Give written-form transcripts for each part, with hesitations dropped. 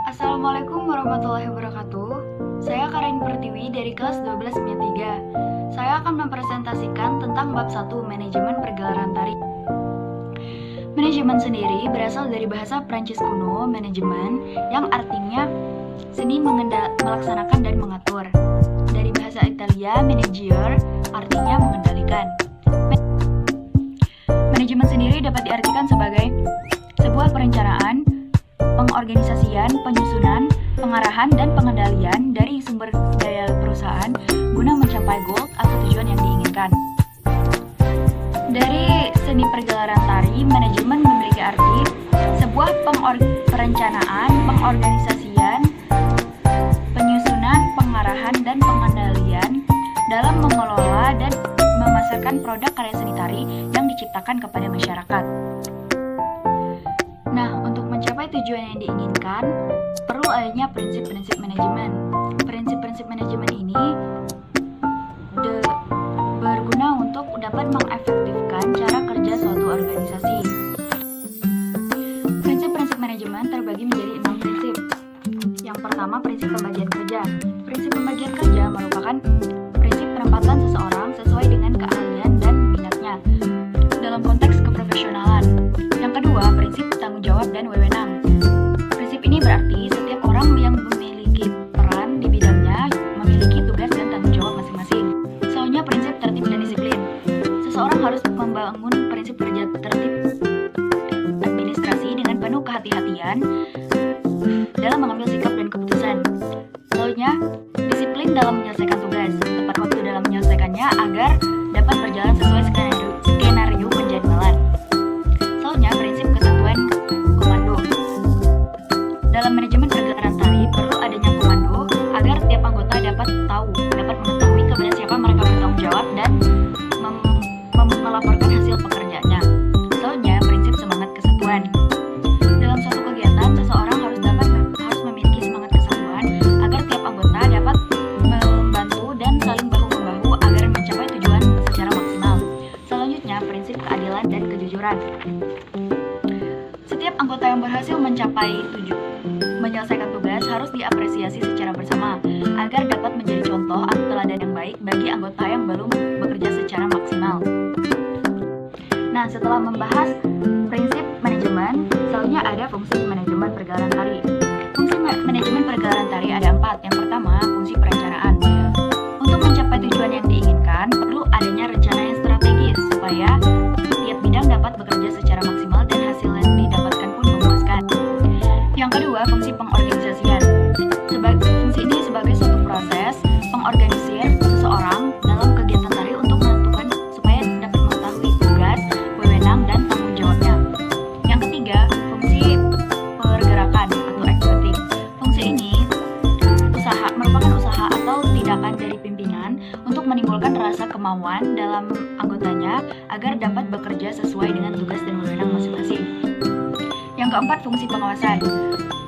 Assalamualaikum warahmatullahi wabarakatuh. Saya Karin Pertiwi dari kelas 12 3. Saya akan mempresentasikan tentang bab 1 manajemen pergelaran tari. Manajemen sendiri berasal dari bahasa Prancis kuno manajemen yang artinya seni melaksanakan dan mengatur. Dari bahasa Italia manager artinya mengendalikan. Manajemen sendiri dapat diartikan sebagai sebuah perencanaan, pengorganisasian, penyusunan, pengarahan, dan pengendalian dari sumber daya perusahaan guna mencapai goal atau tujuan yang diinginkan. Dari seni pergelaran tari, manajemen memiliki arti sebuah perencanaan, pengorganisasian, penyusunan, pengarahan, dan pengendalian dalam mengelola dan memasarkan produk karya seni tari yang diciptakan kepada masyarakat. Nah, untuk mencapai tujuan yang diinginkan, perlu adanya prinsip-prinsip manajemen. Prinsip-prinsip manajemen ini berguna untuk dapat mengefektifkan cara kerja suatu organisasi. Prinsip-prinsip manajemen terbagi menjadi 6 prinsip. Yang pertama, prinsip pembagian kerja. Prinsip pembagian kerja merupakan prinsip penempatan seseorang sesuai dengan keahlian dan minatnya dalam konteks keprofesionalan. Yang kedua, prinsip tanggung jawab dan wewenang. Prinsip ini berarti setiap orang yang memiliki peran di bidangnya memiliki tugas dan tanggung jawab masing-masing. Selanjutnya, prinsip tertib dan disiplin. Seseorang harus membangun prinsip kerja tertib administrasi dengan penuh kehati-hatian dalam mengambil sikap dan keputusan. Selanjutnya, disiplin dalam menyelesaikan tugas, tepat waktu dalam menyelesaikannya agar dapat berjalan sesuai skenario penjadwalan. Selanjutnya, prinsip kesatuan komando. Dalam manajemen pergelaran tari perlu adanya komando agar tiap anggota dapat mengetahui kepada siapa mereka bertanggung jawab dan melaporkan hasil pekerjaannya. Selanjutnya, prinsip semangat kesatuan. Dalam suatu kegiatan, seseorang harus memiliki semangat kesatuan agar tiap anggota dapat membantu dan saling bahu-membahu agar mencapai tujuan secara maksimal. Selanjutnya, prinsip keadilan dan kejujuran. Setiap anggota yang berhasil menyelesaikan tugas harus diapresiasi secara bersama agar dapat menjadi contoh atau teladan yang baik bagi anggota yang belum bekerja secara maksimal. Nah, setelah membahas prinsip manajemen, selanjutnya ada fungsi manajemen pergelaran tari. Fungsi manajemen pergelaran tari ada 4. Yang pertama, fungsi perencanaan. Untuk mencapai tujuan yang diinginkan, perlu adanya rencana yang strategis supaya tiap bidang dapat bekerja secara maksimal dan hasil yang didapatkan pun memuaskan. Yang kedua, fungsi pengorganisasian. Fungsi ini sebagai suatu proses pengorganisir seseorang dalam kegiatan tari untuk menentukan supaya dapat mengetahui tugas, wewenang, dan tanggung jawabnya. Yang ketiga, fungsi pergerakan atau activating. Fungsi ini merupakan usaha atau tindakan dari pimpinan untuk menimbulkan rasa kemauan dalam anggotanya agar dapat bekerja sesuai dengan tugas dan wewenang masing-masing. Yang keempat, fungsi pengawasan.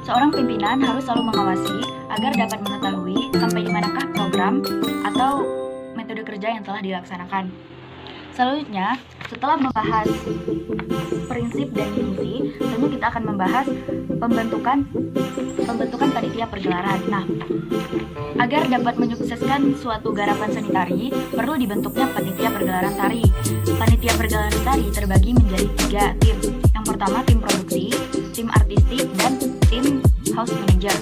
Seorang pimpinan harus selalu mengawasi agar dapat mengetahui sampai di manakah program atau metode kerja yang telah dilaksanakan. Selanjutnya, setelah membahas prinsip dan fungsi, tentu kita akan membahas pembentukan panitia pergelaran. Nah, agar dapat menyukseskan suatu garapan seni tari, perlu dibentuknya panitia pergelaran tari. Panitia pergelaran tari terbagi menjadi 3 tim. Yang pertama, tim produksi, tim artistik, dan tim house manager.